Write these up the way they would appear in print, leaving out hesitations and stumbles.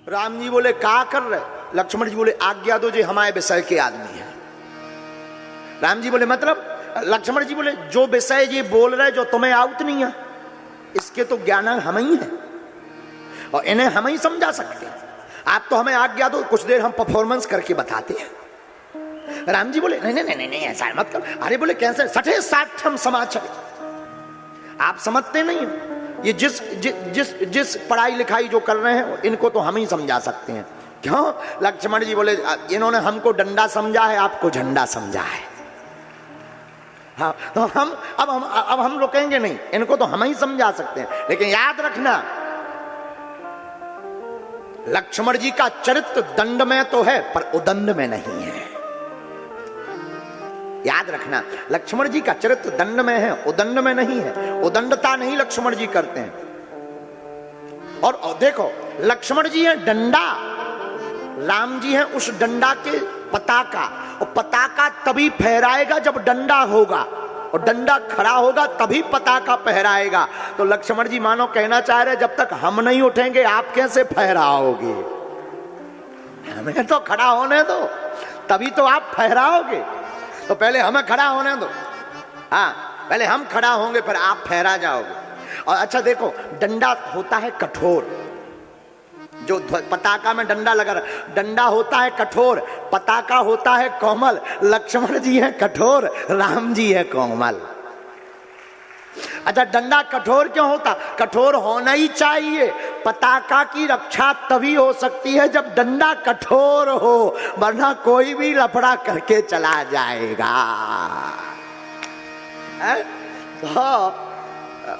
राम जी बोले क्या कर रहे? लक्ष्मण जी बोले आज्ञा दो जी, हमारे विषय के आदमी है। राम जी बोले मतलब? लक्ष्मण जी बोले जो विषय ये बोल रहे जो तुम्हें आउट नहीं है, इसके तो ज्ञान हम ही है और इन्हें हम ही समझा सकते हैं। आप तो हमें आज्ञा दो, कुछ देर हम परफॉर्मेंस करके बताते हैं। राम जी बोले नहीं नहीं नहीं नहीं ऐसा मत कर। अरे बोले कैसे? सठे साठम समाचार, आप समझते नहीं हो। ये जिस पढ़ाई लिखाई जो कर रहे हैं इनको तो हम ही समझा सकते हैं। क्यों? लक्ष्मण जी बोले इन्होंने हमको डंडा समझा है, आपको झंडा समझा है। हाँ, तो अब हम रुकेंगे नहीं, इनको तो हम ही समझा सकते हैं। लेकिन याद रखना, लक्ष्मण जी का चरित्र दंड में तो है पर उदंड में नहीं है। याद रखना, लक्ष्मण जी का चरित्र दंड में है, उदंड में नहीं है। उदंडता नहीं लक्ष्मण जी करते हैं। और देखो, लक्ष्मण जी है डंडा, राम जी है उस डंडा के पताका। और पताका तभी फहराएगा जब डंडा होगा, और डंडा खड़ा होगा तभी पताका फहराएगा। तो लक्ष्मण जी मानो कहना चाह रहे जब तक हम नहीं उठेंगे आप कैसे फहराओगे? हमें तो खड़ा होने दो, तभी तो आप फहराओगे। तो पहले हमें खड़ा होने दो। हाँ, पहले हम खड़ा होंगे फिर आप फहरा जाओगे। और अच्छा देखो, डंडा होता है कठोर, जो पताका में डंडा लगा रहा, डंडा होता है कठोर, पताका होता है कोमल। लक्ष्मण जी है कठोर, राम जी है कोमल। अच्छा, डंडा कठोर क्यों होता? कठोर होना ही चाहिए। पताका की रक्षा तभी हो सकती है जब डंडा कठोर हो, वरना कोई भी लफड़ा करके चला जाएगा।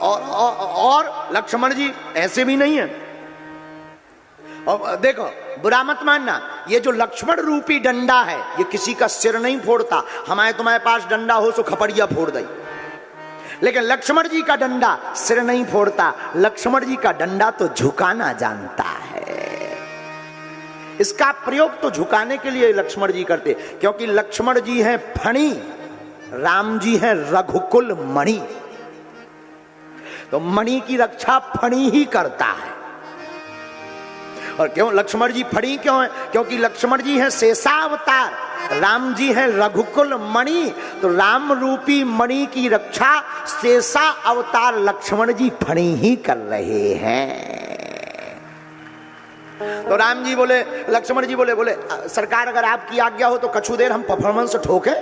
और लक्ष्मण जी ऐसे भी नहीं है। और देखो, बुरा मत मानना, ये जो लक्ष्मण रूपी डंडा है ये किसी का सिर नहीं फोड़ता। हमारे तुम्हारे पास डंडा हो सो खपड़िया फोड़ दई, लेकिन लक्ष्मण जी का डंडा सिर नहीं फोड़ता। लक्ष्मण जी का डंडा तो झुकाना जानता है। इसका प्रयोग तो झुकाने के लिए लक्ष्मण जी करते, क्योंकि लक्ष्मण जी हैं फणी, राम जी हैं रघुकुल मणि। तो मणि की रक्षा फणी ही करता है। और क्यों लक्ष्मण जी फणी क्यों है? क्योंकि लक्ष्मण जी हैं शेषावतार, राम जी हैं रघुकुल मणि। तो राम रूपी मणि की रक्षा शेषा अवतार लक्ष्मण जी फणी ही कर रहे हैं। तो राम जी बोले, लक्ष्मण जी बोले सरकार अगर आपकी आज्ञा हो तो कछु देर हम परफॉर्मेंस ठोके।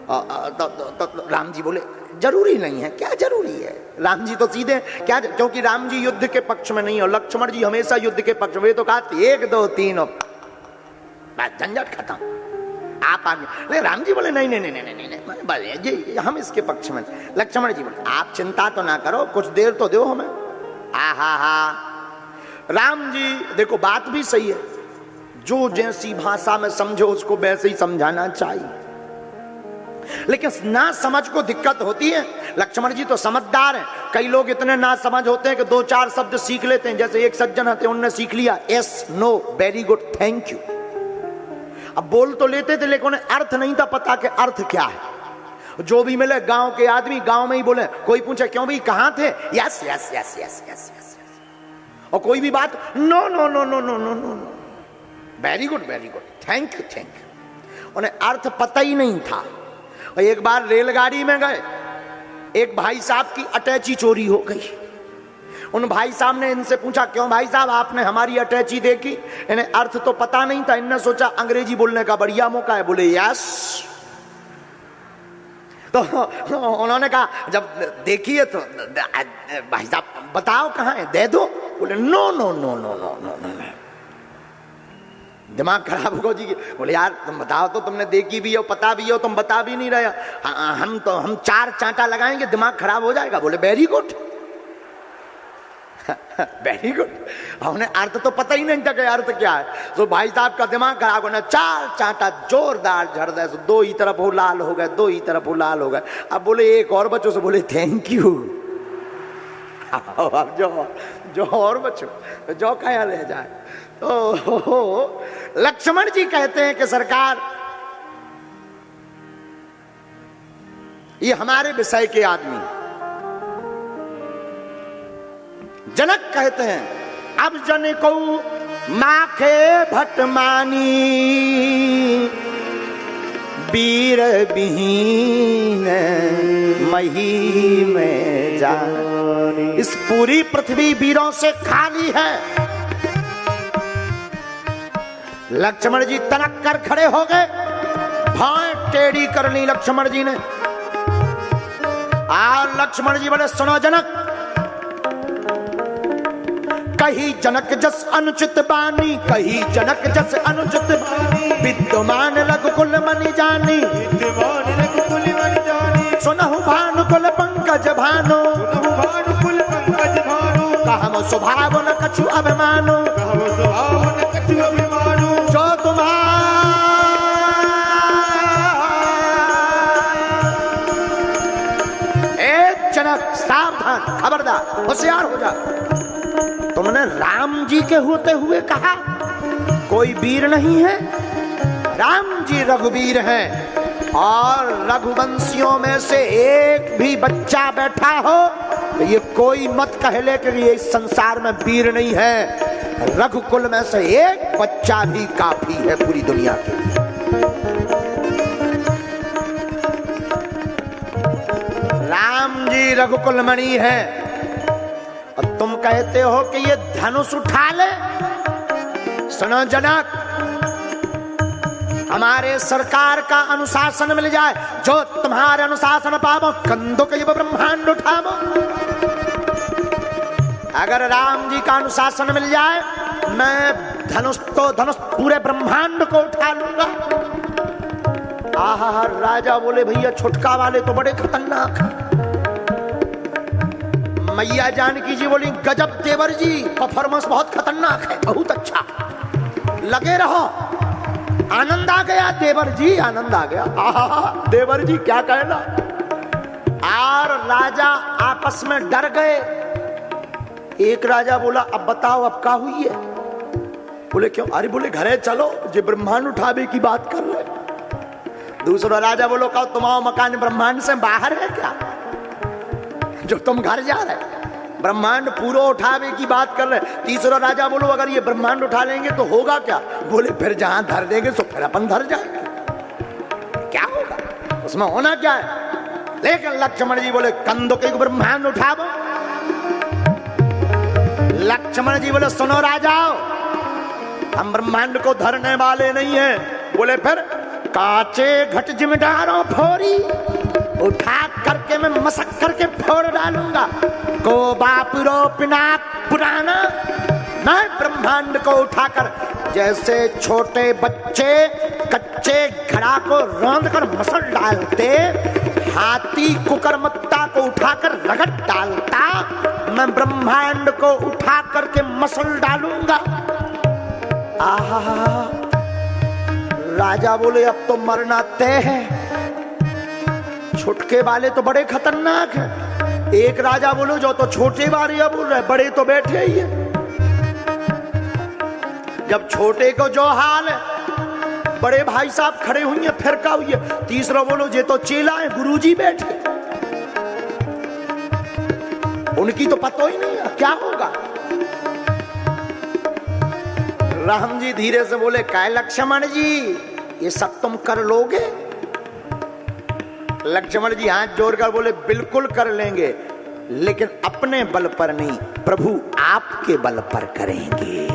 तो राम जी बोले जरूरी नहीं है। क्या जरूरी है? राम जी तो सीधे क्या, क्योंकि राम जी युद्ध के पक्ष में नहीं हो, लक्ष्मण जी हमेशा युद्ध के पक्ष में। तो कहा 1 2 3 बस झंझट खत्म, आप आगे। राम जी बोले नहीं नहीं नहीं नहीं नहीं, नहीं जी हम इसके पक्ष में। लक्ष्मण जी बोले आप चिंता तो ना करो, कुछ देर तो दो हमें। हा राम जी देखो बात भी सही है, जो जैसी भाषा में समझो उसको वैसे ही समझाना चाहिए, लेकिन ना समझ को दिक्कत होती है। लक्ष्मण जी तो समझदार हैं। कई लोग इतने ना समझ होते हैं कि 2-4 शब्द सीख लेते हैं। जैसे एक सज्जन थे, उन्होंने सीख लिया yes no very good thank you. अब बोल तो लेते थे लेकिन उन्हें अर्थ नहीं था पता कि अर्थ क्या है। जो भी मिले गांव के आदमी गांव में ही बोले। कोई पूछे क्यों भाई कहां थे? Yes yes yes yes yes yes. और कोई भी बात no no no no no no no, very good thank you thank you. उन्हें अर्थ पता ही नहीं था। और एक बार रेलगाड़ी में गए, एक भाई साहब की अटैची चोरी हो गई। उन भाई साहब ने इनसे पूछा क्यों भाई साहब आपने हमारी अटैची देखी? इन्हें अर्थ तो पता नहीं था। इन्होंने सोचा अंग्रेजी बोलने का बढ़िया मौका है, बोले यस। तो उन्होंने कहा जब देखिए तो भाई साहब बताओ कहां है, दे दो। बोले no no no no no no no. दिमाग खराब हो जी। बोले यार तुम बताओ तो, तुमने देखी भी हो पता भी हो, तुम बता भी नहीं रहे। हम 4 चांटा लगाएंगे दिमाग खराब हो जाएगा। बोले वेरी गुड वेरी गुड। उन्हें अर्थ तो पता ही नहीं था कि अर्थ क्या है। तो भाई साहब का दिमाग खराब होना, 4 चांटा जोरदार झड़ दे, 2 ही तरफ हो लाल हो गए, 2 ही तरफ हो लाल हो गए। अब बोले एक और बच्चों से बोले थैंक यू। अब जो और बच्चों जो खाया ले जाए। तो लक्ष्मण जी कहते हैं कि सरकार ये हमारे विषय के आदमी। जनक कहते हैं अब जन को माखे भटमानी वीर विहीन मही में जानी। इस पूरी पृथ्वी वीरों से खाली है। लक्ष्मण जी तनक कर खड़े हो गए, भाएं टेढ़ी कर ली लक्ष्मण जी ने। और लक्ष्मण जी बोले सुनो जनक, कही जनक जस अनुचित बानी, कही जनक जस अनुचित बानी, विद्यमान रघुकुल मनि जानी, विद्यमान रघुकुल मनि जानी। सुनहु भानुकुल पंकज भानु, सुनहु भानुकुल पंकज भानु, कहम स्वभाव न कछु अभिमानु, कहम स्वभाव न कछु अभिमानु। जो तुम्हारा एक जनक सावधान, खबरदार, होशियार हो जा। तुमने राम जी के होते हुए कहा कोई वीर नहीं है। राम जी रघुवीर हैं और रघुवंशियों में से एक भी बच्चा बैठा हो तो ये कोई मत कह ले कि ये इस संसार में वीर नहीं है। रघुकुल में से एक बच्चा भी काफी है पूरी दुनिया के लिए। राम जी रघुकुल मणि है और तुम कहते हो कि ये धनुष उठा ले। सुनो जनक, हमारे सरकार का अनुशासन मिल जाए, जो तुम्हारे अनुशासन पावो, कंदुक युव ब्रह्मांड उठावो। अगर राम जी का अनुशासन मिल जाए, मैं धनुष तो धनुष पूरे ब्रह्मांड को उठा लूंगा। आहा, राजा बोले भैया छुटका वाले तो बड़े खतरनाक हैं। मैया जानकी जी बोली गजब देवर जी, परफॉर्मेंस बहुत खतरनाक है, बहुत अच्छा, लगे रहो। आनंद आ गया देवर जी, आनंद आ गया। आहा, देवर जी क्या कहना। और राजा आपस में डर गए। एक राजा बोला अब बताओ अब क्या हुई है। बोले क्यों? अरे बोले घरे चलो, जो ब्रह्मांड उठावे की बात कर रहे। दूसरा राजा बोलो कहो तुम्हारा मकान ब्रह्मांड से बाहर है क्या, जो तुम घर जा रहे? ब्रह्मांड पूरा उठावे की बात कर रहे। तीसरा राजा बोलो अगर ये ब्रह्मांड उठा लेंगे तो होगा क्या? बोले फिर जहां धर देंगे तो फिर अपन धर जाएंगे, क्या होगा, उसमें होना क्या है। लेकिन लक्ष्मण जी बोले कंदुक एक ब्रह्मांड उठावो। लक्ष्मण जी बोले सुनो राजाओ, हम ब्रह्मांड को धरने वाले नहीं है। बोले फिर काचे घट जिम्मेदारों फोरी, उठा करके मैं मसक करके फोड़ डालूंगा। को बाप रो पिनाक पुराना, मैं ब्रह्मांड को उठाकर जैसे छोटे बच्चे कच्चे घड़ा को रौंद कर मसल डालते, हाथी कुकरमुत्ता को उठाकर रगड़ डालता, मैं ब्रह्मांड को उठा करके मसल डालूंगा। आहा, राजा बोले अब तो मरना तय है। छुटके वाले तो बड़े खतरनाक हैं। एक राजा बोलो जो तो छोटे वाले बोल रहे, बड़े तो बैठे ही है। जब छोटे को जो हाल है, बड़े भाई साहब खड़े हुई हैं, फिर क्या हुई है। तीसरा बोलो जे तो चेला है, गुरुजी बैठे, उनकी तो पता ही नहीं है क्या होगा। राम जी धीरे से बोले काय लक्ष्मण जी ये सब तुम कर लोगे? लक्ष्मण जी हाथ जोड़कर बोले बिल्कुल कर लेंगे, लेकिन अपने बल पर नहीं, प्रभु आपके बल पर करेंगे।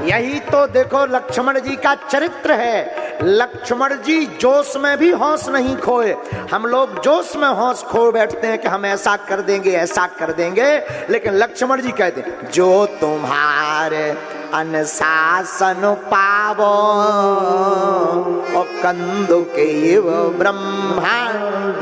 यही तो देखो लक्ष्मण जी का चरित्र है। लक्ष्मण जी जोश में भी होश नहीं खोए। हम लोग जोश में होश खो बैठते हैं कि हम ऐसा कर देंगे ऐसा कर देंगे, लेकिन लक्ष्मण जी कहते हैं जो तुम्हारे अनुशासन पावो और कंदुक ब्रह्मांड